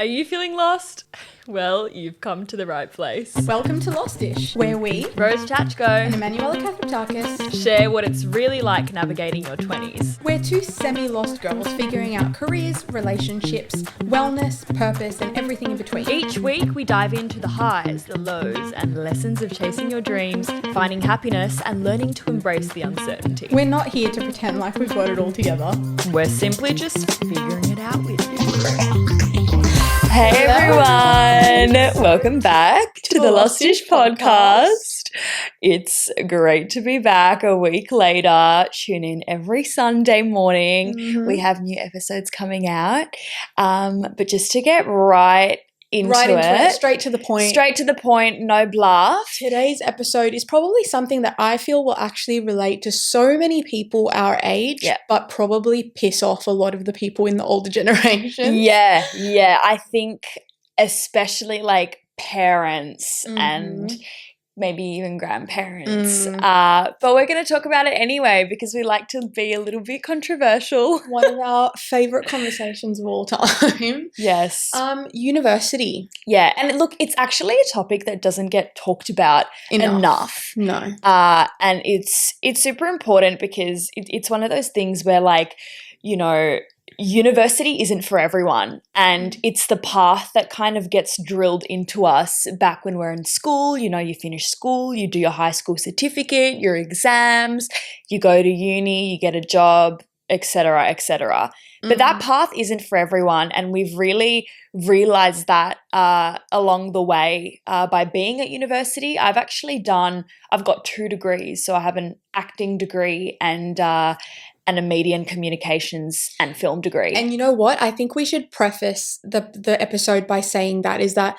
Are you feeling lost? Well, you've come to the right place. Welcome to Lostish, where we, Rose Chachko, and Emanuela Kathaptakis, share what it's really like navigating your 20s. we're two semi-lost girls figuring out careers, relationships, wellness, purpose, and everything in between. Each week, we dive into the highs, the lows, and lessons of chasing your dreams, finding happiness, and learning to embrace the uncertainty. We're not here to pretend like we've got it all together. We're simply just figuring it out with you. Hey everyone, welcome back to the Lostish podcast. It's great to be back a week later. Tune in every Sunday morning. We have new episodes coming out. But just to get right into it, straight to the point. No bluff. Today's episode is probably something that I feel will actually relate to so many people our age, but probably piss off a lot of the people in the older generation. Yeah. I think especially like parents and maybe even grandparents. But we're going to talk about it anyway because we like to be a little bit controversial. One of our favourite conversations of all time. Yes. University. Yeah. And look, it's actually a topic that doesn't get talked about enough. No. And it's super important because it's one of those things where, like, you know, university isn't for everyone, and it's the path that kind of gets drilled into us back when we're in school. You know, you finish school, you do your high school certificate, your exams, you go to uni, you get a job, etc., etc. But that path isn't for everyone, and we've really realized that along the way by being at university. I've got 2 degrees. So I have an acting degree and a media and communications and film degree. And you know what? I think we should preface the episode by saying that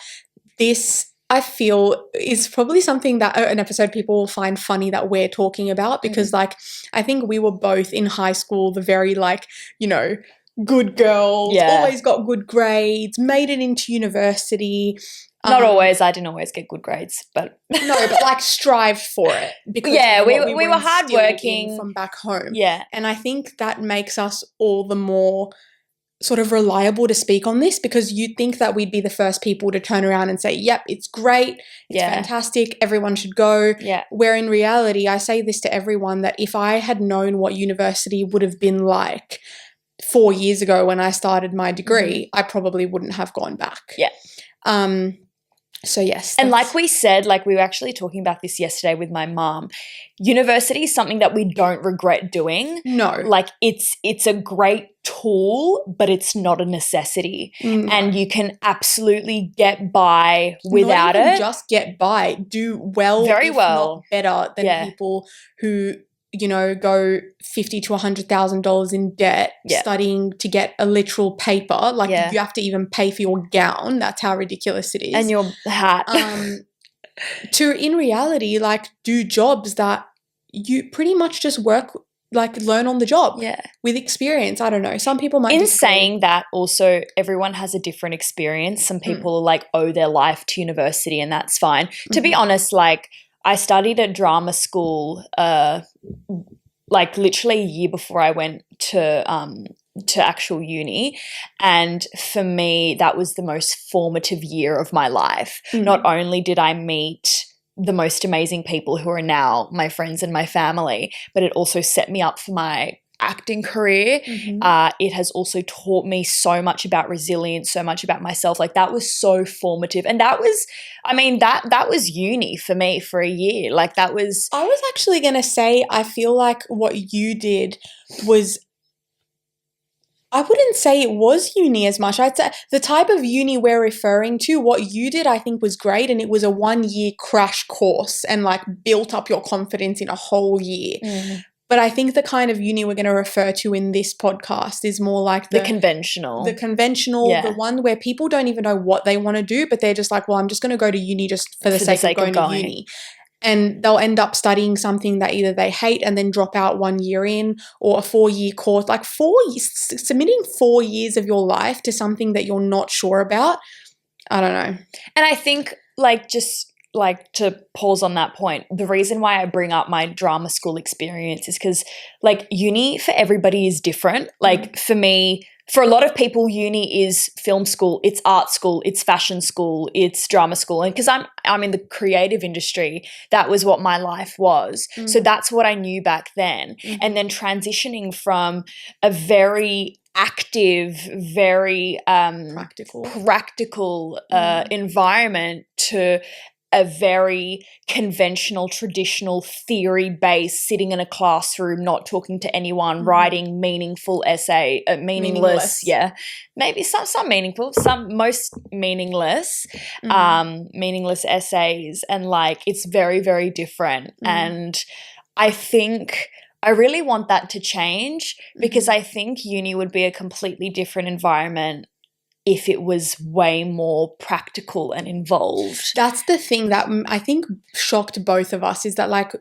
this, I feel, is probably something that an episode people will find funny that we're talking about because, like, I think we were both in high school the very, like, you know, good girls, always got good grades, made it into university. Not always. I didn't always get good grades, but no, but like strived for it because we were hardworking from back home. Yeah, and I think that makes us all the more sort of reliable to speak on this because you'd think that we'd be the first people to turn around and say, "Yep, it's great, it's fantastic, everyone should go." Yeah. Where in reality, I say this to everyone that if I had known what university would have been like 4 years ago when I started my degree, I probably wouldn't have gone back. Yeah. So yes. And like we said, like we were actually talking about this yesterday with my mom, university is something that we don't regret doing. No. Like it's a great tool, but it's not a necessity. And you can absolutely get by without not even it. Just get by. Do well. Very if well. Not better than people who, you know, go $50,000 to $100,000 in debt studying to get a literal paper. Like you have to even pay for your gown. That's how ridiculous it is. And your hat. To in reality, like do jobs that you pretty much just work, like learn on the job. Yeah. With experience. I don't know. Some people might In saying that, also everyone has a different experience. Some people like owe their life to university and that's fine. To be honest, like I studied at drama school like literally a year before I went to actual uni, and for me that was the most formative year of my life. Not only did I meet the most amazing people who are now my friends and my family, but it also set me up for my acting career. It has also taught me so much about resilience, so much about myself. Like that was so formative, and that was, I mean, that was uni for me for a year. Like that was. I was actually going to say, I feel like what you did was, I wouldn't say it was uni as much. I'd say the type of uni we're referring to, what you did, I think was great, and it was a 1-year crash course and like built up your confidence in a whole year. But I think the kind of uni we're going to refer to in this podcast is more like the conventional. The one where people don't even know what they want to do, but they're just like, well, I'm just going to go to uni just for the sake of going to uni. And they'll end up studying something that either they hate and then drop out 1 year in, or a 4-year course. Like 4 years, submitting 4 years of your life to something that you're not sure about, I don't know. And I think like just like to pause on that point, the reason why I bring up my drama school experience is because like uni for everybody is different. Like for me, for a lot of people, uni is film school, it's art school, it's fashion school, it's drama school. And because I'm in the creative industry, that was what my life was. So that's what I knew back then. And then transitioning from a very active, very practical environment to a very conventional, traditional, theory-based, sitting in a classroom, not talking to anyone, writing meaningful essay, meaningless, yeah. Maybe some meaningful, most meaningless, meaningless essays. And like, it's very, very different. And I think I really want that to change, because I think uni would be a completely different environment if it was way more practical and involved. That's the thing that I think shocked both of us, is that, like,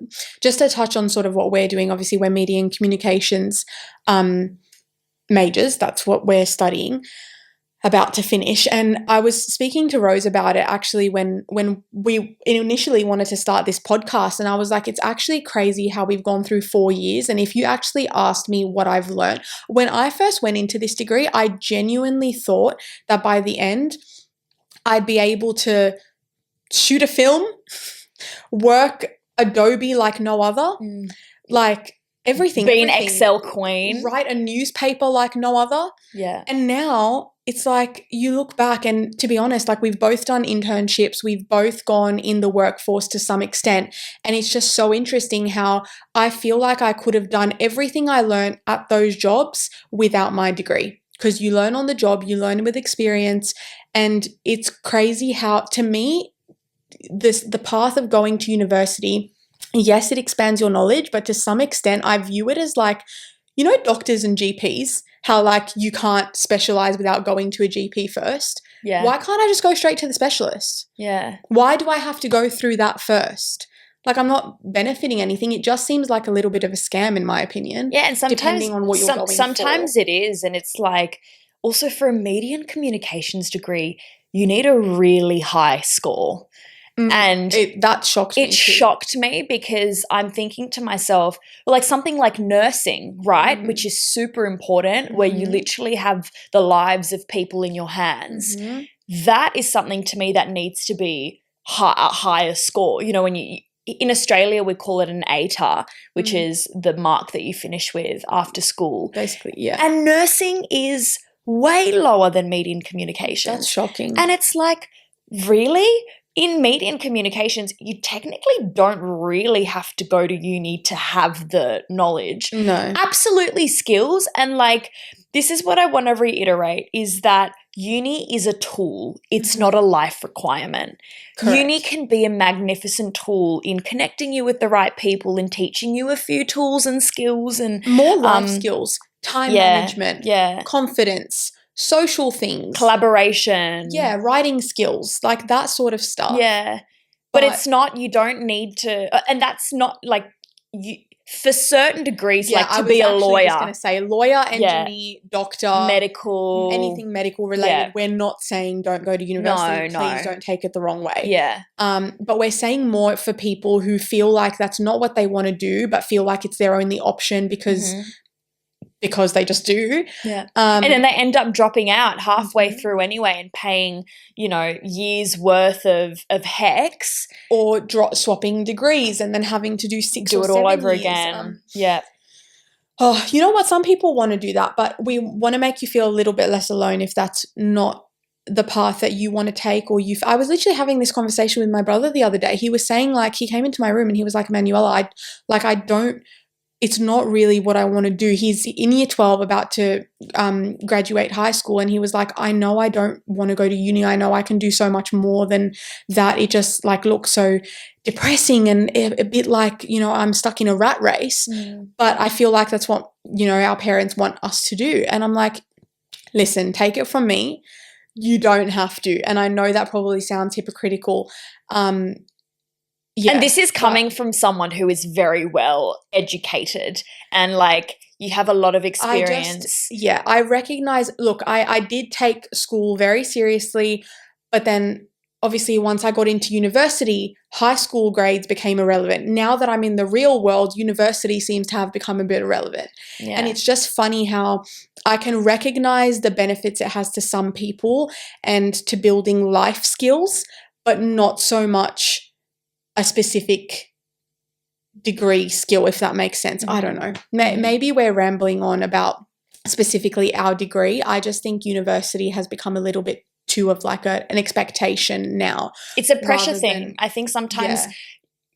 just to touch on sort of what we're doing, obviously we're media and communications majors. That's what we're studying, about to finish. And I was speaking to Rose about it actually when we initially wanted to start this podcast, and I was like, it's actually crazy how we've gone through 4 years. And if you actually asked me what I've learned, when I first went into this degree, I genuinely thought that by the end I'd be able to shoot a film, work Adobe like no other, like everything. Be an Excel queen. Write a newspaper like no other. Yeah. And now it's like, you look back, and to be honest, like, we've both done internships, we've both gone in the workforce to some extent, and it's just so interesting how I feel like I could have done everything I learned at those jobs without my degree, because you learn on the job, you learn with experience. And it's crazy how, to me, the path of going to university, yes, it expands your knowledge, but to some extent I view it as like, you know, doctors and GPs, how like you can't specialize without going to a GP first. Yeah. Why can't I just go straight to the specialist? Yeah. Why do I have to go through that first? Like, I'm not benefiting anything. It just seems like a little bit of a scam, in my opinion. Yeah, and sometimes, depending on what you're going sometimes for. it is, and it's like, also for a media and communications degree, you need a really high score. And that shocked me. It shocked me, because I'm thinking to myself, well, like something like nursing, right, which is super important, where you literally have the lives of people in your hands. That is something to me that needs to be a higher score. You know, when you in Australia, we call it an ATAR, which is the mark that you finish with after school. Basically, yeah. And nursing is way lower than media and communications. That's shocking. And it's like, really? In media and communications, you technically don't really have to go to uni to have the knowledge. No. Absolutely skills. And like, this is what I want to reiterate, is that uni is a tool. It's not a life requirement. Correct. Uni can be a magnificent tool in connecting you with the right people and teaching you a few tools and skills and more life skills, time management, confidence, social things, collaboration, writing skills, like that sort of stuff. But it's not, you don't need to, and that's not like, you for certain degrees, like to be a lawyer. I was going to say lawyer, engineer, doctor, medical, anything medical related. We're not saying don't go to university. No, please don't take it the wrong way. But we're saying more for people who feel like that's not what they want to do, but feel like it's their only option because they just do. And then they end up dropping out halfway through anyway and paying, you know, years worth of HECS. Or swapping degrees and then having to do 6 or 7 years. Do it all over again. Oh, you know what? Some people want to do that, but we want to make you feel a little bit less alone if that's not the path that you want to take. Or I was literally having this conversation with my brother the other day. He was saying, like, he came into my room and he was like, Manuela, it's not really what I want to do. He's in year 12 about to graduate high school, and he was like, I know I don't want to go to uni. I know I can do so much more than that. It just like looks so depressing and a bit like, you know, I'm stuck in a rat race. But I feel like that's what, you know, our parents want us to do. And I'm like, listen, take it from me. You don't have to. And I know that probably sounds hypocritical. And this is coming from someone who is very well educated and like you have a lot of experience. I recognize, look, I did take school very seriously, but then obviously once I got into university, high school grades became irrelevant. Now that I'm in the real world, university seems to have become a bit irrelevant. Yeah. And it's just funny how I can recognize the benefits it has to some people and to building life skills, but not so much a specific degree skill, if that makes sense. I don't know. Maybe we're rambling on about specifically our degree. I just think university has become a little bit too of like an expectation now. It's a pressure thing. I think sometimes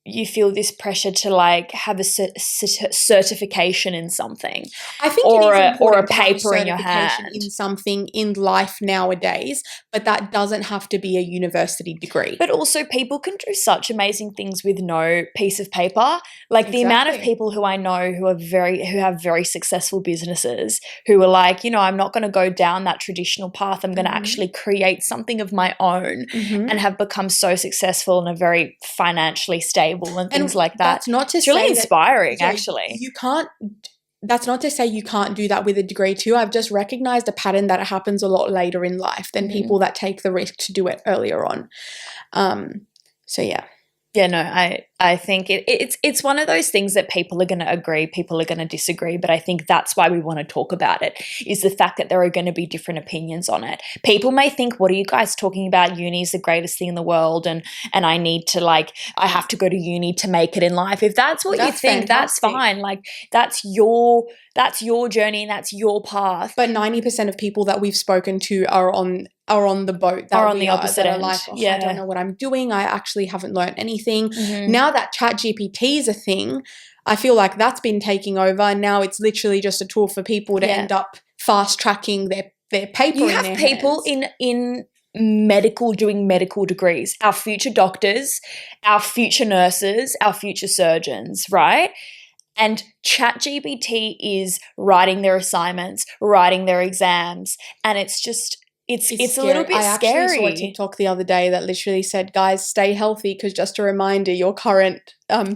you feel this pressure to like have a certification in something. I think or it is important a paper in your certification hand in something in life nowadays, but that doesn't have to be a university degree. But also people can do such amazing things with no piece of paper. Like the amount of people who I know who have very successful businesses who are like, you know, I'm not going to go down that traditional path. I'm going to actually create something of my own and have become so successful and are very financially stable and things like that. That's not to it's really say inspiring, that, actually. You can't. That's not to say you can't do that with a degree too. I've just recognized a pattern that happens a lot later in life than people that take the risk to do it earlier on. So yeah. Yeah, no, I think it's one of those things that people are going to agree, people are going to disagree, but I think that's why we want to talk about it, is the fact that there are going to be different opinions on it. People may think, what are you guys talking about? Uni is the greatest thing in the world and I need to I have to go to uni to make it in life. If that's what you think, that's fine. Like that's your journey and that's your path. But 90% of people that we've spoken to are on the boat that are on the opposite end. Like, I don't know what I'm doing. I actually haven't learned anything. Now that ChatGPT is a thing, I feel like that's been taking over, and now it's literally just a tool for people to end up fast tracking their paper. You have people in medical doing medical degrees, our future doctors, our future nurses, our future surgeons, right? And ChatGPT is writing their assignments, writing their exams, and it's just it's a little bit scary. I actually saw a TikTok the other day that literally said, guys, stay healthy, because just a reminder, your current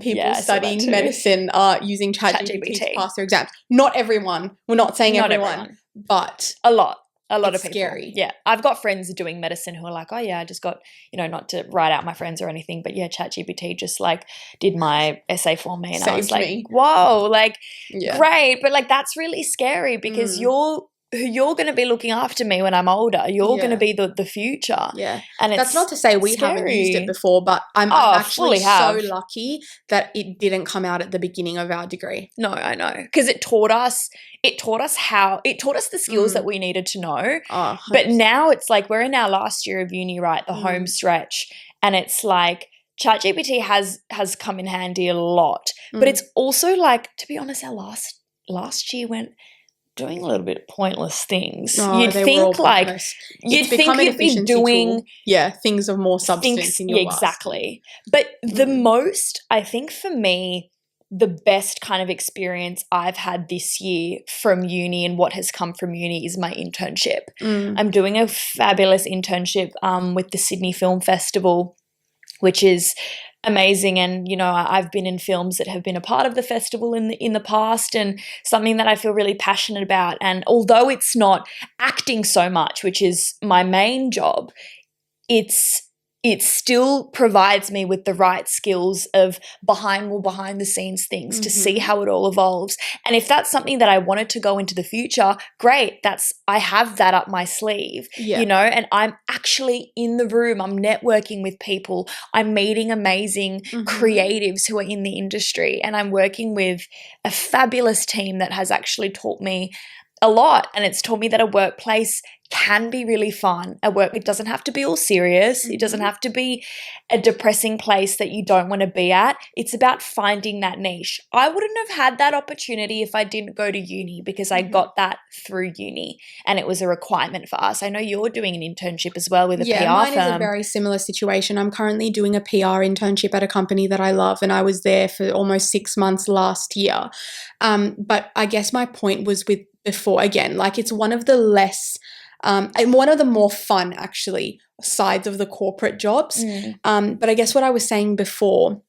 people studying medicine are using ChatGPT to pass their exams. Not everyone. We're not saying everyone, but a lot of people. Scary. Yeah. I've got friends doing medicine who are like, oh yeah, I just got, not to write out my friends or anything, but yeah, ChatGPT just like did my essay for me. And I was like, whoa, like great. But like, that's really scary because you're going to be looking after me when I'm older. You're going to be the future. Yeah. And that's not to say we haven't used it before, but I'm actually so lucky that it didn't come out at the beginning of our degree. No, I know. Because it taught us the skills that we needed to know. Oh, but now it's like we're in our last year of uni, right? The home stretch. And it's like ChatGPT has come in handy a lot. But it's also like, to be honest, our last year went doing a little bit of pointless things. You'd think you'd be doing things of more substance in your last. Exactly. But the most, I think for me, the best kind of experience I've had this year from uni and what has come from uni is my internship. I'm doing a fabulous internship with the Sydney Film Festival, which is amazing. And, I've been in films that have been a part of the festival in the past, and something that I feel really passionate about. And although it's not acting so much, which is my main job, it still provides me with the right skills of behind the scenes things to see how it all evolves. And if that's something that I wanted to go into the future, great. I have that up my sleeve, and I'm actually in the room. I'm networking with people. I'm meeting amazing creatives who are in the industry, and I'm working with a fabulous team that has actually taught me a lot. And it's taught me that a workplace can be really fun. It doesn't have to be all serious. It doesn't have to be a depressing place that you don't want to be at. It's about finding that niche. I wouldn't have had that opportunity if I didn't go to uni, because I got that through uni and it was a requirement for us. I know you're doing an internship as well with a PR firm. Yeah, mine is a very similar situation. I'm currently doing a PR internship at a company that I love, and I was there for almost 6 months last year. But I guess my point was with before, again, like it's one of the less and one of the more fun, actually, sides of the corporate jobs. But I guess what I was saying before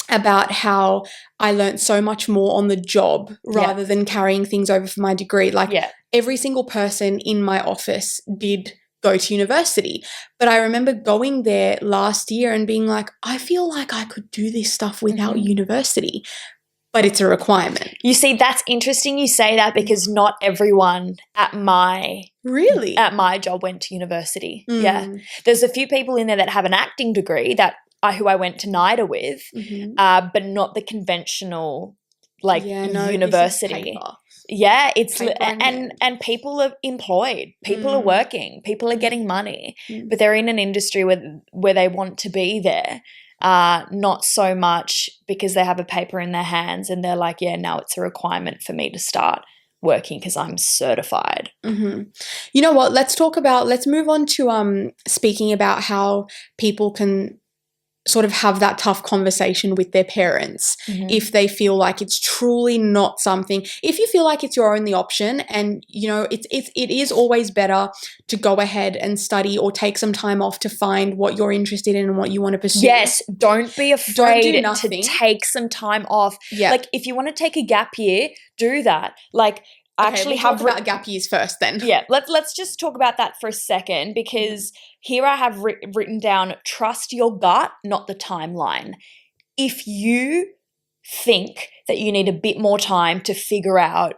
about how I learned so much more on the job rather than carrying things over for my degree. Like every single person in my office did go to university. But I remember going there last year and being like, I feel like I could do this stuff without university, but it's a requirement. You see, that's interesting you say that because not everyone at my job went to university. Yeah. There's a few people in there that have an acting degree that who I went to NIDA with, but not the conventional university. Yeah, it's and people are employed, people are working, people are getting money, but they're in an industry where they want to be there. Not so much because they have a paper in their hands and they're like, yeah, now it's a requirement for me to start working because I'm certified. You know what? Let's move on to speaking about how people can sort of have that tough conversation with their parents if they feel like it's truly not something. If you feel like it's your only option, and you know it is always better to go ahead and study or take some time off to find what you're interested in and what you want to pursue. Yes, don't be afraid to take some time off. Yeah. Like if you want to take a gap year, do that. Like we'll talk about gap years first then. Yeah, let's just talk about that for a second because here I have written down, trust your gut, not the timeline. If you think that you need a bit more time to figure out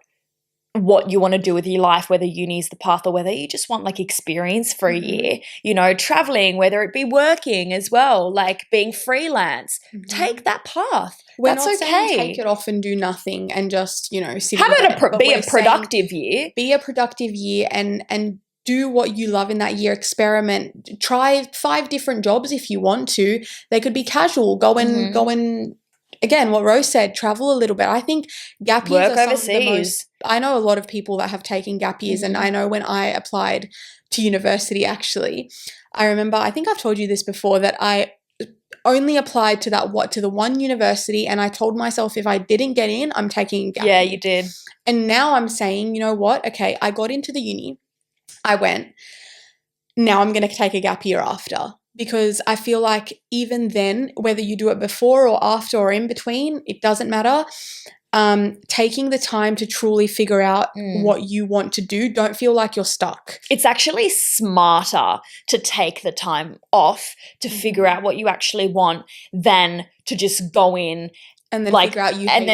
what you want to do with your life, whether uni is the path or whether you just want like experience for a year, you know, traveling, whether it be working as well, like being freelance, take that path. We're That's not okay. saying take it off and do nothing and just, you know, sit How in about bed, be a productive year? Be a productive year and do what you love in that year. Experiment. Try 5 different jobs if you want to. They could be casual. Go and again, what Rose said, travel a little bit. I think gap years Work are overseas. Some of the most. I know a lot of people that have taken gap years, and I know when I applied to university, actually, I remember. I think I've told you this before that I only applied to the one university, and I told myself if I didn't get in, I'm taking a gap year. Yeah, you did. And now I'm saying, you know what? Okay, I got into the uni. I went. Now I'm going to take a gap year after. Because I feel like even then, whether you do it before or after or in between, it doesn't matter. Taking the time to truly figure out what you want to do, don't feel like you're stuck. It's actually smarter to take the time off to figure out what you actually want than to just go in and then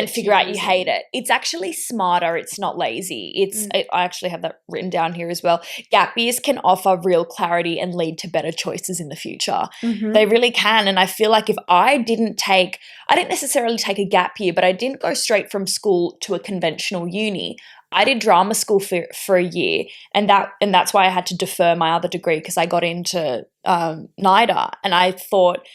figure out you hate it. It's actually smarter. It's not lazy. I actually have that written down here as well. Gap years can offer real clarity and lead to better choices in the future. They really can. And I feel like if I didn't necessarily take a gap year, but I didn't go straight from school to a conventional uni. I did drama school for a year, and that's why I had to defer my other degree because I got into NIDA, and I thought,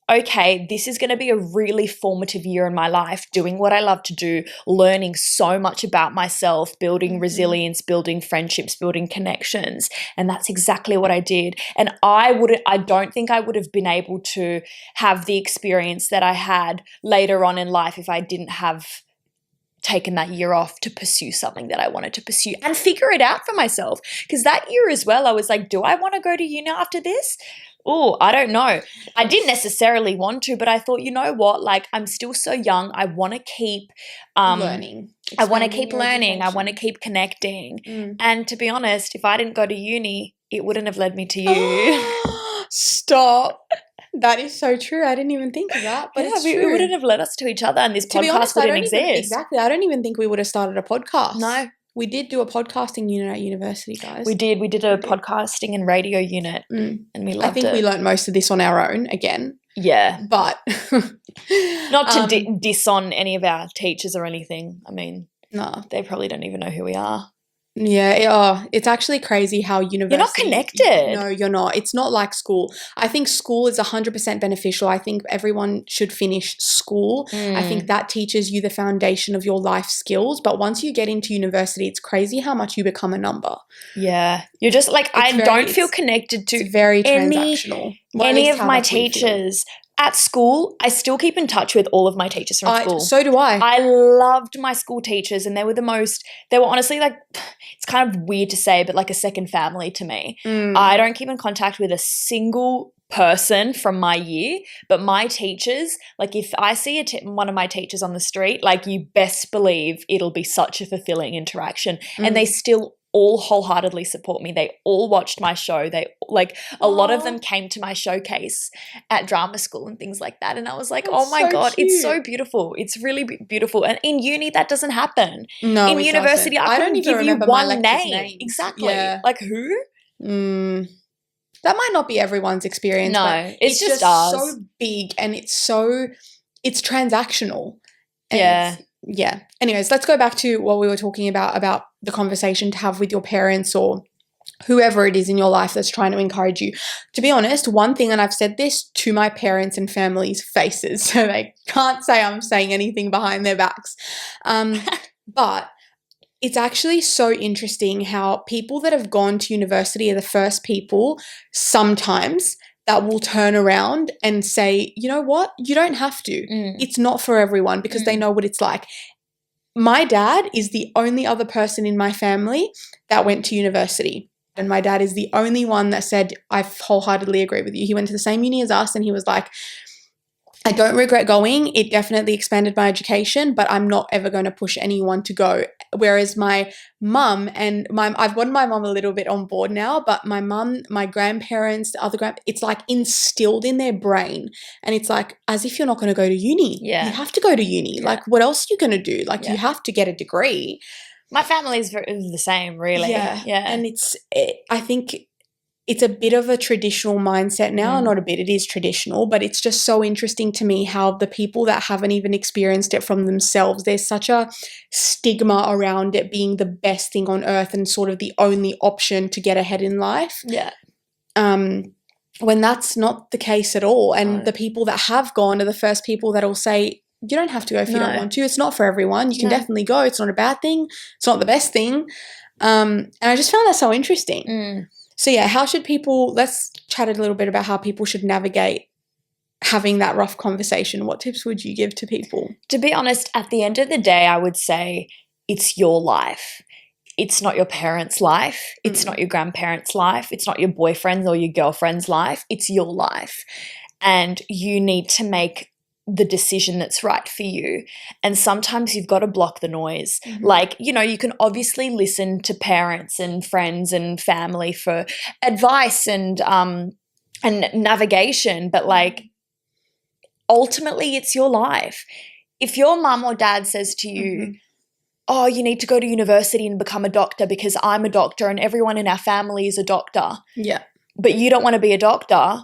okay, this is going to be a really formative year in my life, doing what I love to do, learning so much about myself, building resilience, building friendships, building connections. And that's exactly what I did. And I don't think I would have been able to have the experience that I had later on in life if I didn't have taken that year off to pursue something that I wanted to pursue and figure it out for myself. Because that year as well, I was like, do I want to go to uni after this? Oh, I don't know. I didn't necessarily want to, but I thought, you know what? Like, I'm still so young. I want to keep learning. I want to keep learning. I want to keep connecting. And to be honest, if I didn't go to uni, it wouldn't have led me to you. Stop. That is so true. I didn't even think of that, but it's true. It wouldn't have led us to each other, and this podcast wouldn't exist. Exactly. I don't even think we would have started a podcast. No. We did do a podcasting unit at university, guys. We did. We did a podcasting and radio unit, and we loved it. I think we learned most of this on our own again. Yeah. But not to diss on any of our teachers or anything. I mean, no, they probably don't even know who we are. Yeah, it's actually crazy how university... You're not connected. No, you're not. It's not like school. I think school is 100% beneficial. I think everyone should finish school. I think that teaches you the foundation of your life skills. But once you get into university, it's crazy how much you become a number. Yeah. You're just like, I don't feel connected to it's very transactional. Any of my teachers. At school, I still keep in touch with all of my teachers from school. So do I. I loved my school teachers, and they were honestly like, it's kind of weird to say, but like a second family to me. I don't keep in contact with a single person from my year, but my teachers, like if I see one of my teachers on the street, like you best believe it'll be such a fulfilling interaction. And they still all wholeheartedly support me. They all watched my show. They like a lot of them came to my showcase at drama school and things like that. And I was like, That's oh my so God, it's so cute. beautiful. It's really beautiful. And in uni, that doesn't happen. No, In it university, doesn't. I don't couldn't even give you remember my one lecturers' name. names. Exactly. Yeah. Like who? That might not be everyone's experience, No, but it's just ours. so big and it's transactional. And Yeah. yeah. Anyways, let's go back to what we were talking about the conversation to have with your parents or whoever it is in your life that's trying to encourage you. To be honest, one thing, and I've said this to my parents and family's faces, so they can't say I'm saying anything behind their backs. But it's actually so interesting how people that have gone to university are the first people sometimes that will turn around and say, you know what, you don't have to. It's not for everyone, because they know what it's like. My dad is the only other person in my family that went to university. And my dad is the only one that said, I wholeheartedly agree with you. He went to the same uni as us and he was like, I don't regret going. It definitely expanded my education, but I'm not ever going to push anyone to go. Whereas my mum and I've gotten my mum a little bit on board now, but my mum, my grandparents, the other it's like instilled in their brain. And it's like, as if you're not going to go to uni. Yeah. You have to go to uni. Yeah. Like, what else are you going to do? Like, Yeah. you have to get a degree. My family is the same, really. Yeah. Yeah. And I think it's a bit of a traditional mindset now. Not a bit, it is traditional, but it's just so interesting to me how the people that haven't even experienced it from themselves, there's such a stigma around it being the best thing on earth and sort of the only option to get ahead in life. Yeah. When that's not the case at all. And the people that have gone are the first people that will say, you don't have to go if you don't want to. It's not for everyone. You can definitely go. It's not a bad thing. It's not the best thing. And I just found that so interesting. So yeah, how should people, let's chat a little bit about how people should navigate having that rough conversation. What tips would you give to people? To be honest, at the end of the day, I would say it's your life. It's not your parents' life. It's not your grandparents' life. It's not your boyfriend's or your girlfriend's life. It's your life. And you need to make the decision that's right for you. And sometimes you've got to block the noise. Like, you know, you can obviously listen to parents and friends and family for advice and navigation, but like ultimately it's your life. If your mum or dad says to you, oh, you need to go to university and become a doctor because I'm a doctor and everyone in our family is a doctor. Yeah. But you don't want to be a doctor,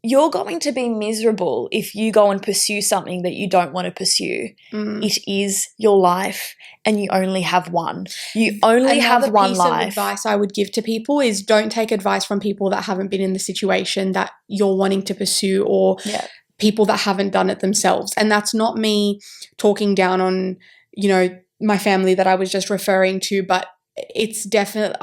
you're going to be miserable if you go and pursue something that you don't want to pursue. It is your life and you only have one. You only have one life. Another piece of advice I would give to people is don't take advice from people that haven't been in the situation that you're wanting to pursue or people that haven't done it themselves. And that's not me talking down on, you know, my family that I was just referring to, but it's definitely,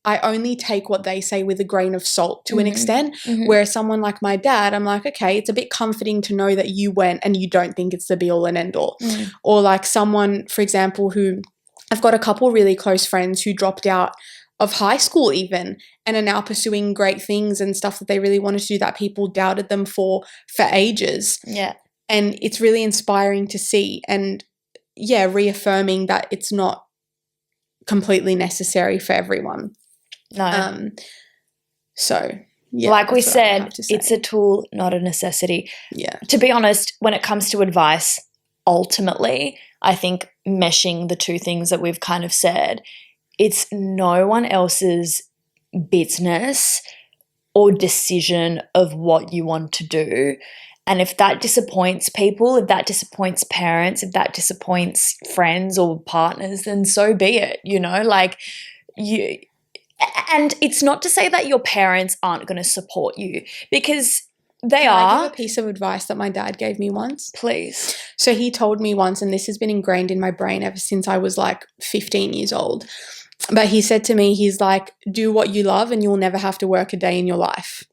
I only take what they say with a grain of salt to an extent, where someone like my dad, I'm like, okay, it's a bit comforting to know that you went and you don't think it's the be all and end all. Or like someone, for example, who I've got a couple really close friends who dropped out of high school even and are now pursuing great things and stuff that they really wanted to do that people doubted them for ages. Yeah. And it's really inspiring to see and reaffirming that it's not completely necessary for everyone. No. So, yeah. Like we said, it's a tool, not a necessity. Yeah. To be honest, when it comes to advice, ultimately, I think meshing the two things that we've kind of said, it's no one else's business or decision of what you want to do. And if that disappoints people, if that disappoints parents, if that disappoints friends or partners, then so be it, you know, like you. And it's not to say that your parents aren't going to support you because they are. Can I give a piece of advice that my dad gave me once? Please. So he told me once, and this has been ingrained in my brain ever since I was like 15 years old. But he said to me, he's like, do what you love and you'll never have to work a day in your life.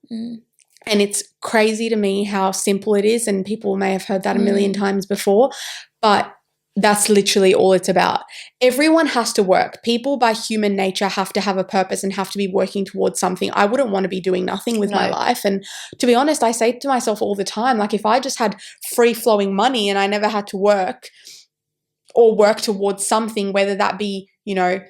And it's crazy to me how simple it is, and people may have heard that a million times before, but that's literally all it's about. Everyone has to work. People by human nature have to have a purpose and have to be working towards something. I wouldn't want to be doing nothing with my life. And to be honest, I say to myself all the time, like if I just had free-flowing money and I never had to work or work towards something, whether that be, you know,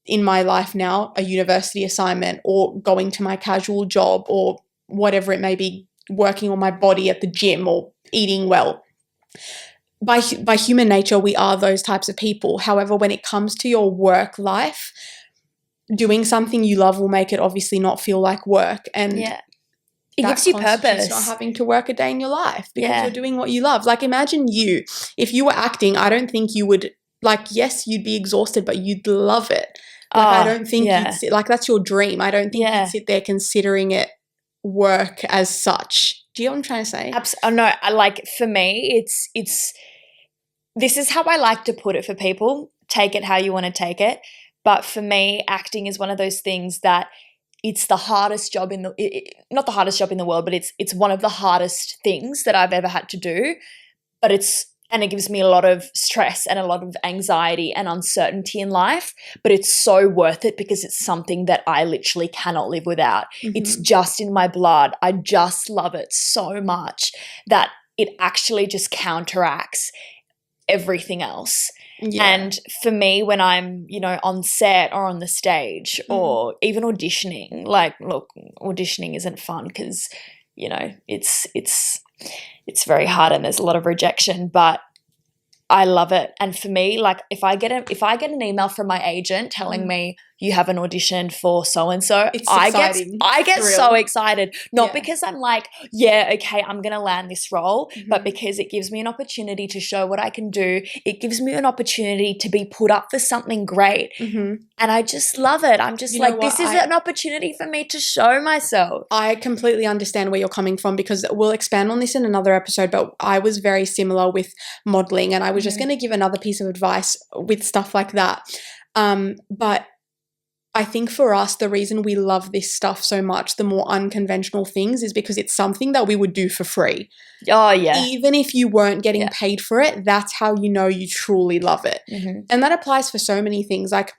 in my life now, a university assignment or going to my casual job or whatever it may be, working on my body at the gym or eating well. By human nature, we are those types of people. However, when it comes to your work life, doing something you love will make it obviously not feel like work. And it gives you purpose. Not having to work a day in your life because you're doing what you love. Like, imagine if you were acting, I don't think you would, like, yes, you'd be exhausted, but you'd love it. Like, I don't think you'd sit, like, that's your dream. I don't think you'd sit there considering it work as such. Do you know what I'm trying to say? Absolutely. No, like, for me, it's this is how I like to put it for people. Take it how you want to take it. But for me, acting is one of those things that it's the hardest job not the hardest job in the world, but it's one of the hardest things that I've ever had to do. But it gives me a lot of stress and a lot of anxiety and uncertainty in life, but it's so worth it because it's something that I literally cannot live without. Mm-hmm. It's just in my blood. I just love it so much that it actually just counteracts everything else. Yeah. And for me, when I'm, on set or on the stage or even auditioning, like, look, auditioning isn't fun because, it's very hard and there's a lot of rejection, but I love it. And for me, like, if I get an email from my agent telling me you have an audition for so-and-so, I get so excited. Not because I'm like, okay, I'm going to land this role, but because it gives me an opportunity to show what I can do. It gives me an opportunity to be put up for something great. And I just love it. I'm just this is an opportunity for me to show myself. I completely understand where you're coming from because we'll expand on this in another episode, but I was very similar with modeling, and I was just going to give another piece of advice with stuff like that. But I think for us, the reason we love this stuff so much, the more unconventional things, is because it's something that we would do for free. Oh, yeah. Even if you weren't getting paid for it, that's how you know you truly love it. And that applies for so many things. Like,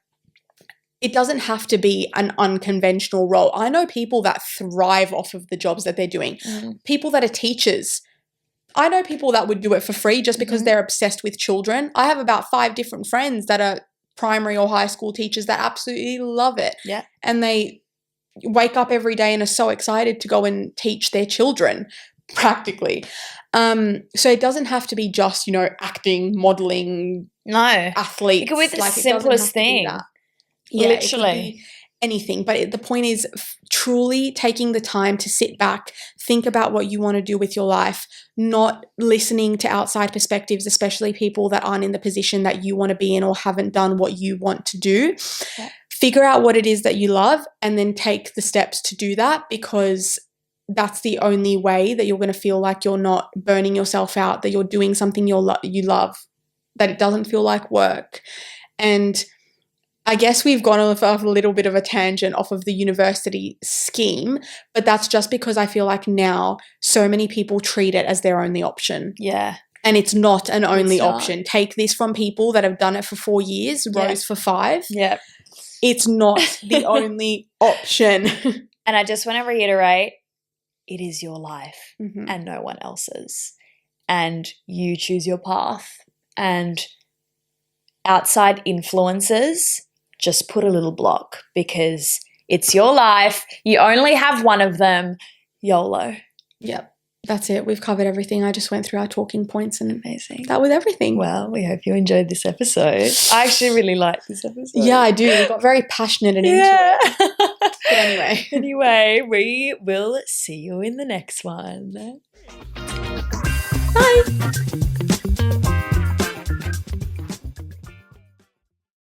it doesn't have to be an unconventional role. I know people that thrive off of the jobs that they're doing. People that are teachers. I know people that would do it for free just because they're obsessed with children. I have about 5 different friends that are primary or high school teachers that absolutely love it. Yeah. And they wake up every day and are so excited to go and teach their children, practically. So it doesn't have to be just, acting, modeling, athletes. It could be the simplest thing. Yeah, literally. Anything. But the point is truly taking the time to sit back, think about what you want to do with your life, not listening to outside perspectives, especially people that aren't in the position that you want to be in or haven't done what you want to do. Yeah. Figure out what it is that you love and then take the steps to do that, because that's the only way that you're going to feel like you're not burning yourself out, that you're doing something you love, that it doesn't feel like work. And I guess we've gone off a little bit of a tangent off of the university scheme, but that's just because I feel like now so many people treat it as their only option. Yeah. And it's not an only option. Take this from people that have done it for 4 years, Rose for 5. Yeah. It's not the only option. And I just want to reiterate, it is your life and no one else's. And you choose your path. And outside influences, just put a little block, because it's your life. You only have one of them. YOLO. Yep. That's it. We've covered everything. I just went through our talking points and amazing. That was everything. Well, we hope you enjoyed this episode. I actually really liked this episode. Yeah, I do. We got very passionate and into it. But anyway, we will see you in the next one. Bye.